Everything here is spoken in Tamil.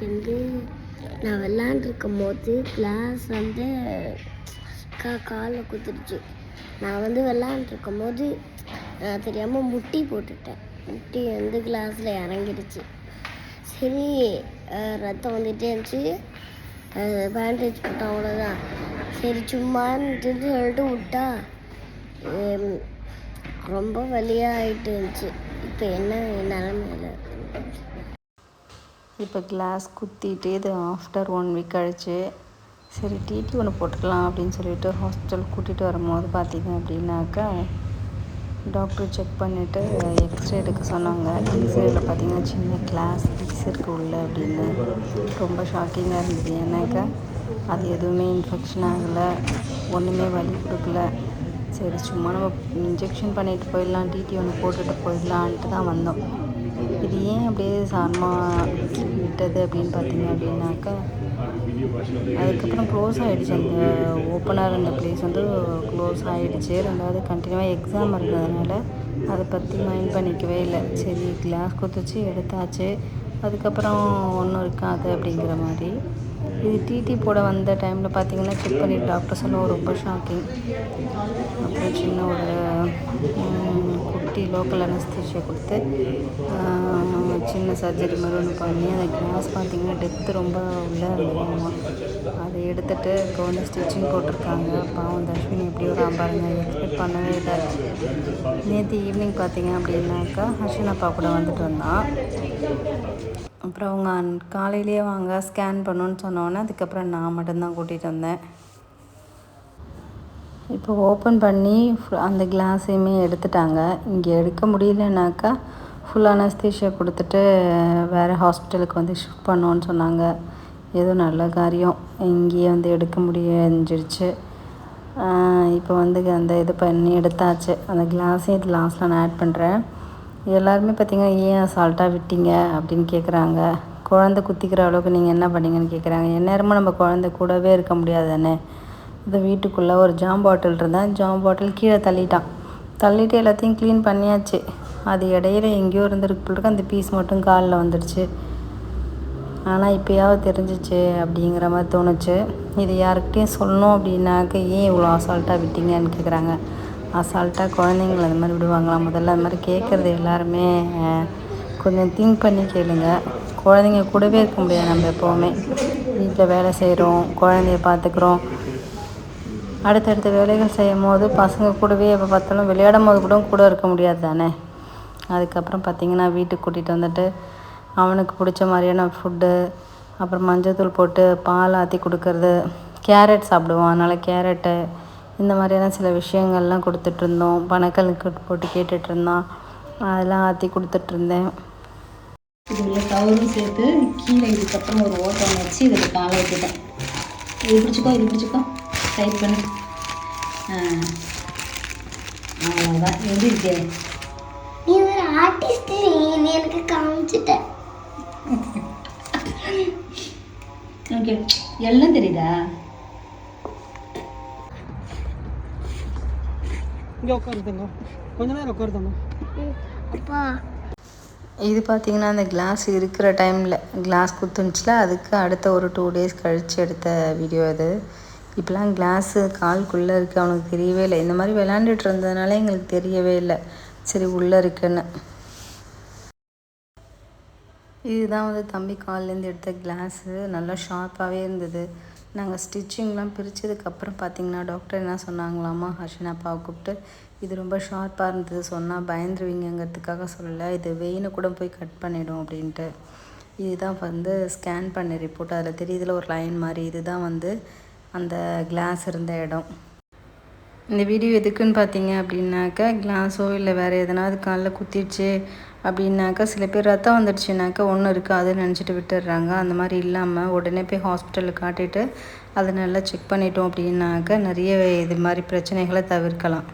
இன்னைக்கு வந்து நான் விளாண்டுருக்கும் போது கிளாஸ் வந்து காலில் குத்துருச்சு. நான் வந்து விளாண்டுருக்கும் போது தெரியாமல் முட்டி போட்டுட்டேன். முட்டி வந்து கிளாஸில் இறங்கிடுச்சு. சரி, ரத்தம் வந்துட்டே இருந்துச்சு. பேண்டேஜ் போட்டோம், அவ்வளோதான். சரி சும்மான்னு சொல்லிட்டு விட்டா ரொம்ப வலியாக ஆகிட்டு இருந்துச்சு. இப்போ என்ன நிலமையில இப்போ கிளாஸ் குத்திட்டு இது ஆஃப்டர் 1 வீக் கழிச்சு சரி டிடி ஒன்று போட்டுக்கலாம் அப்படின்னு சொல்லிட்டு ஹாஸ்பிட்டல் கூட்டிகிட்டு வரும்போது பார்த்தீங்க அப்படின்னாக்கா டாக்டர் செக் பண்ணிவிட்டு எக்ஸ்ரே எடுக்க சொன்னாங்க. எக்ஸ்ரேயில் பார்த்தீங்கன்னா சின்ன கிளாஸ் பீஸ் இருக்குது உள்ள அப்படின்னு. ரொம்ப ஷாக்கிங்காக இருந்தது. ஏன்னாக்கா அது எதுவுமே இன்ஃபெக்ஷன் ஆகலை, ஒன்றுமே வலி கொடுக்கல. சரி சும்மா நம்ம இன்ஜெக்ஷன் பண்ணிட்டு போயிடலாம், டிடி ஒன்று போட்டுட்டு போயிடலான்ட்டு தான் வந்தோம். இது ஏன் அப்படியே சாரமாக விட்டது அப்படின்னு பார்த்தீங்க அப்படின்னாக்கா அதுக்கப்புறம் க்ளோஸ் ஆகிடுச்சு. அந்த ஓப்பனாக இருந்த ப்ளேஸ் வந்து க்ளோஸ் ஆகிடுச்சு. ரெண்டாவது கண்டினியூவாக எக்ஸாம் இருந்ததுனால அதை பற்றி மைண்ட் பண்ணிக்கவே இல்லை. சரி கிளாஸ் குத்துச்சு, எடுத்தாச்சு, அதுக்கப்புறம் ஒன்றும் இருக்காது அப்படிங்கிற மாதிரி. இது டிடி போட வந்த டைமில் பார்த்தீங்கன்னா செக் பண்ணி டாக்டர் சொன்ன ரொம்ப ஷாக்கிங். அப்புறம் சின்ன ஒரு குட்டி லோக்கல் அனஸ்தீஷியா கொடுத்து சின்ன சர்ஜரி மாதிரி ஒன்று பண்ணி அந்த கிளாஸ் பார்த்திங்கன்னா டெப்த்து ரொம்ப உள்ளே இருந்ததுமா. அதை எடுத்துகிட்டு இப்போ வந்து ஸ்டிச்சிங் போட்டிருக்காங்க. பாவம் தர்ஷினி எப்படி ஒரு பாருங்க, எக்ஸ்பெக்ட் பண்ணவே இல்லை. நேற்று ஈவினிங் பார்த்தீங்க அப்படின்னாக்கா ஹர்ஷன் அப்பா கூட வந்துட்டு வந்தான். அப்புறம் அவங்க காலையிலேயே வாங்க ஸ்கேன் பண்ணணுன்னு சொன்னோன்னே அதுக்கப்புறம் நான் மட்டும்தான் கூட்டிகிட்டு வந்தேன். இப்போ ஓப்பன் பண்ணி அந்த கிளாஸையுமே எடுத்துட்டாங்க. இங்கே எடுக்க முடியலனாக்கா ஃபுல் அனஸ்தீஷியா கொடுத்துட்டு வேறு ஹாஸ்பிட்டலுக்கு வந்து ஷிஃப்ட் பண்ணோன்னு சொன்னாங்க. ஏதோ நல்ல காரியம், இங்கேயே வந்து எடுக்க முடிஞ்சிருச்சு. இப்போ வந்து அந்த இது பண்ணி எடுத்தாச்சு. அந்த கிளாஸையும் இது லாஸ்ட்டில் நான் ஆட் பண்ணுறேன். எல்லாருமே பார்த்திங்கன்னா ஏன் அசால்ட்டாக விட்டீங்க அப்படின்னு கேட்குறாங்க. குழந்தை குத்திக்கிற அளவுக்கு நீங்கள் என்ன பண்ணீங்கன்னு கேட்குறாங்க. எந்நேரமும் நம்ம குழந்தை கூடவே இருக்க முடியாது தானே. இந்த வீட்டுக்குள்ளே ஒரு ஜாம் பாட்டில் இருந்தால் ஜாம் பாட்டில் கீழே தள்ளிட்டு எல்லாத்தையும் க்ளீன் பண்ணியாச்சு. அது இடையில எங்கேயோ இருந்துருக்கு, அந்த பீஸ் மட்டும் காலில் வந்துடுச்சு. ஆனால் இப்போயாவது தெரிஞ்சிச்சு அப்படிங்கிற மாதிரி தோணுச்சு. இது யாருக்கிட்டையும் சொல்லணும் அப்படின்னாக்க ஏன் இவ்வளோ அசால்ட்டாக விட்டீங்கன்னு கேட்குறாங்க. அசால்ட்டாக குழந்தைங்கள அந்த மாதிரி விடுவாங்களா? முதல்ல அது மாதிரி கேட்குறது எல்லாருமே கொஞ்சம் திங்க் பண்ணி கேளுங்க. குழந்தைங்க கூடவே இருக்க முடியாது. நம்ம எப்போவுமே வீட்டில் வேலை செய்கிறோம், குழந்தைய பார்த்துக்குறோம், அடுத்தடுத்த வேலைகள் செய்யும் போது பசங்க கூடவே எப்போ பார்த்தாலும் விளையாடும் போது கூட இருக்க முடியாது தானே. அதுக்கப்புறம் பார்த்திங்கன்னா வீட்டுக்கு கூட்டிகிட்டு வந்துட்டு அவனுக்கு பிடிச்ச மாதிரியான ஃபுட்டு, அப்புறம் மஞ்சள்தூள் போட்டு பால் ஆற்றி கொடுக்கறது, கேரட் சாப்பிடுவான், அதனால் கேரட்டு, இந்த மாதிரியான சில விஷயங்கள்லாம் கொடுத்துட்ருந்தோம். பனக்கல்லுக்கு போட்டு கேட்டுட்ருந்தான், அதெல்லாம் ஆற்றி கொடுத்துட்ருந்தேன். இது உள்ள கவரும் சேர்த்து கீழே இதுக்கப்புறம் ஒரு ஓட்டம் வச்சு இதில் காலை வைக்கிட்டேன். இது பிடிச்சிக்கோ டைட் பண்ணு. அவ்வளோதான். எப்படி இருக்கு? நீ ஒரு ஆர்டிஸ்ட், நீ எனக்கு காமிச்சிட்ட. ஓகே, எல்லாம் தெரியுதா? இங்கே உட்காருதுங்க, கொஞ்ச நேரம் உட்காருதுங்க. அப்பா இது பார்த்திங்கன்னா அந்த கிளாஸ் இருக்கிற டைமில் கிளாஸ் குத்துனுச்சுல, அதுக்கு அடுத்த ஒரு 2 days கழித்து எடுத்த வீடியோ அது. இப்போலாம் கிளாஸு கால்குள்ளே இருக்குது, அவனுக்கு தெரியவே இல்லை. இந்த மாதிரி விளாண்டுட்டு இருந்ததுனால எங்களுக்கு தெரியவே இல்லை சரி உள்ளே இருக்குன்னு. இதுதான் வந்து தம்பி கால்லேருந்து எடுத்த கிளாஸு. நல்லா ஷார்ப்பாகவே இருந்தது. நாங்கள் ஸ்டிச்சிங்லாம் பிரித்ததுக்கப்புறம் பார்த்திங்கன்னா டாக்டர் என்ன சொன்னாங்களாமா, ஹர்ஷன் அப்பாவை கூப்பிட்டு இது ரொம்ப ஷார்ப்பாக இருந்தது, சொன்னால் பயந்துருவீங்கிறதுக்காக சொல்லலை, இது வெயினை கூட போய் கட் பண்ணிடும் அப்படின்ட்டு. இதுதான் வந்து ஸ்கேன் பண்ண ரிப்போர்ட். அதில் தெரியுதுல ஒரு லைன் மாதிரி, இதுதான் வந்து அந்த கிளாஸ் இருந்த இடம். இந்த வீடியோ எதுக்குன்னு பார்த்தீங்க அப்படின்னாக்கா கிளாஸோ இல்லை வேறு எதனாவது காலில் குத்திடுச்சு அப்படின்னாக்கா சில பேர் ரத்தம் வந்துடுச்சுனாக்கா ஒன்றும் இருக்காதுன்னு நினச்சிட்டு விட்டுடுறாங்க. அந்த மாதிரி இல்லாமல் உடனே போய் ஹாஸ்பிட்டலில் காட்டிட்டு அதை நல்லா செக் பண்ணிட்டோம் அப்படின்னாக்கா நிறைய இது மாதிரி பிரச்சனைகளை தவிர்க்கலாம்.